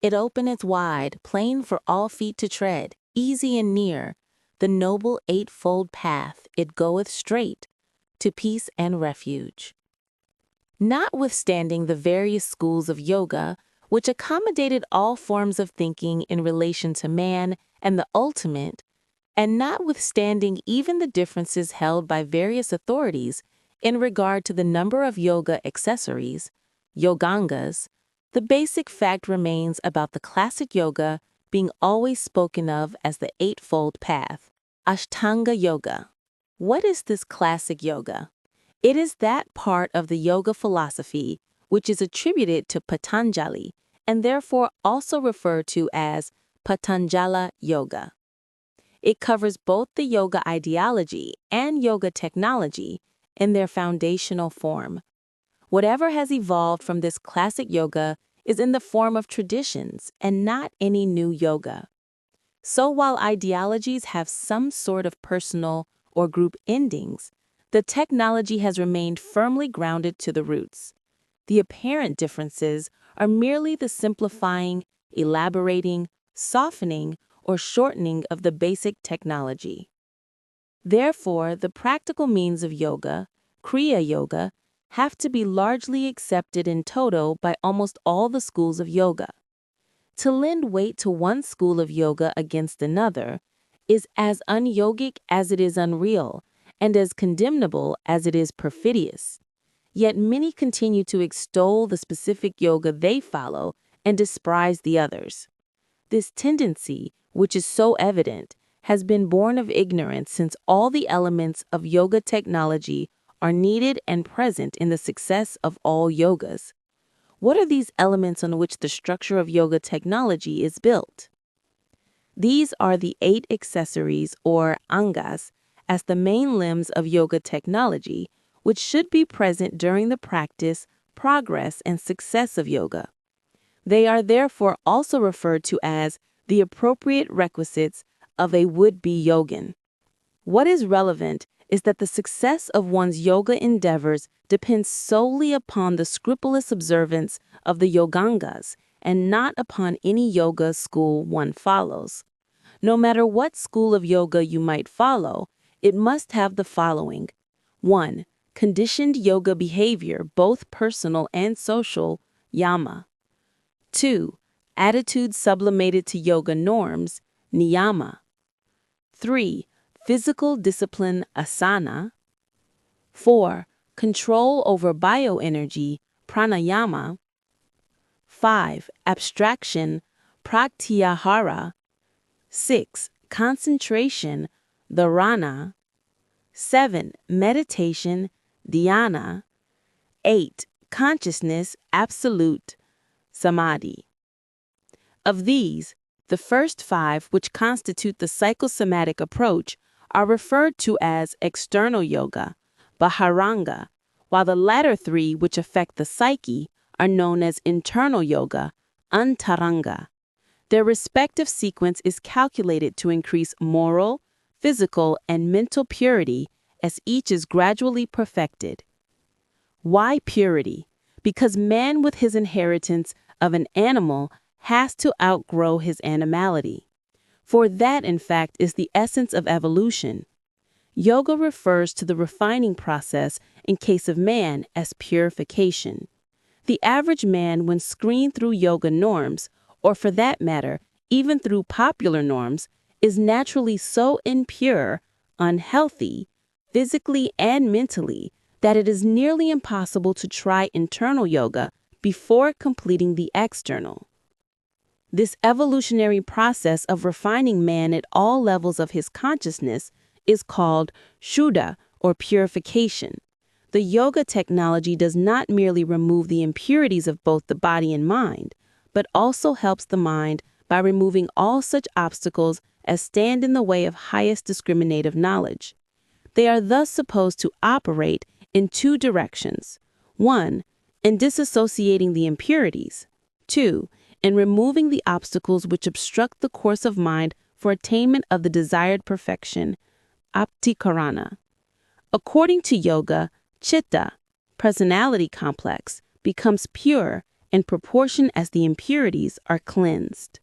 It openeth wide, plain for all feet to tread, easy and near. The noble eightfold path, it goeth straight to peace and refuge. Notwithstanding the various schools of yoga, which accommodated all forms of thinking in relation to man and the ultimate, and notwithstanding even the differences held by various authorities in regard to the number of yoga accessories, yogangas, the basic fact remains about the classic yoga being always spoken of as the Eightfold Path, Ashtanga-yoga. What is this classic yoga? It is that part of the yoga philosophy which is attributed to Patanjali and therefore also referred to as Patanjala Yoga. It covers both the yoga ideology and yoga technology in their foundational form. Whatever has evolved from this classic yoga is in the form of traditions and not any new yoga. So while ideologies have some sort of personal or group endings, the technology has remained firmly grounded to the roots. The apparent differences are merely the simplifying, elaborating, softening, or shortening of the basic technology. Therefore, the practical means of yoga, Kriya Yoga, have to be largely accepted in toto by almost all the schools of yoga. To lend weight to one school of yoga against another is as unyogic as it is unreal, and as condemnable as it is perfidious. Yet many continue to extol the specific yoga they follow and despise the others. This tendency, which is so evident, has been born of ignorance since all the elements of yoga technology are needed and present in the success of all yogas. What are these elements on which the structure of yoga technology is built? These are the 8 accessories or angas as the main limbs of yoga technology, which should be present during the practice, progress, and success of yoga. They are therefore also referred to as the appropriate requisites of a would-be yogin. What is relevant is that the success of one's yoga endeavors depends solely upon the scrupulous observance of the yogangas and not upon any yoga school one follows. No matter what school of yoga you might follow, it must have the following. 1. Conditioned yoga behavior, both personal and social, yama. 2. Attitude sublimated to yoga norms, niyama. 3. Physical discipline, asana. 4. Control over bioenergy, pranayama. 5. Abstraction, pratyahara. 6. Concentration, dharana. 7. Meditation, dhyana. 8. Consciousness, absolute, samadhi. Of these, the first 5, which constitute the psychosomatic approach, are referred to as external yoga, baharanga, while the latter 3, which affect the psyche, are known as internal yoga, antaranga. Their respective sequence is calculated to increase moral, physical, and mental purity as each is gradually perfected. Why purity? Because man with his inheritance of an animal has to outgrow his animality. For that, in fact, is the essence of evolution. Yoga refers to the refining process in case of man as purification. The average man, when screened through yoga norms, or for that matter, even through popular norms, is naturally so impure, unhealthy, physically and mentally, that it is nearly impossible to try internal yoga before completing the external. This evolutionary process of refining man at all levels of his consciousness is called shuddha, or purification. The yoga technology does not merely remove the impurities of both the body and mind, but also helps the mind by removing all such obstacles as stand in the way of highest discriminative knowledge. They are thus supposed to operate in 2 directions. 1. In disassociating the impurities. 2. In removing the obstacles which obstruct the course of mind for attainment of the desired perfection, aptikarana. According to yoga, chitta, personality complex, becomes pure in proportion as the impurities are cleansed.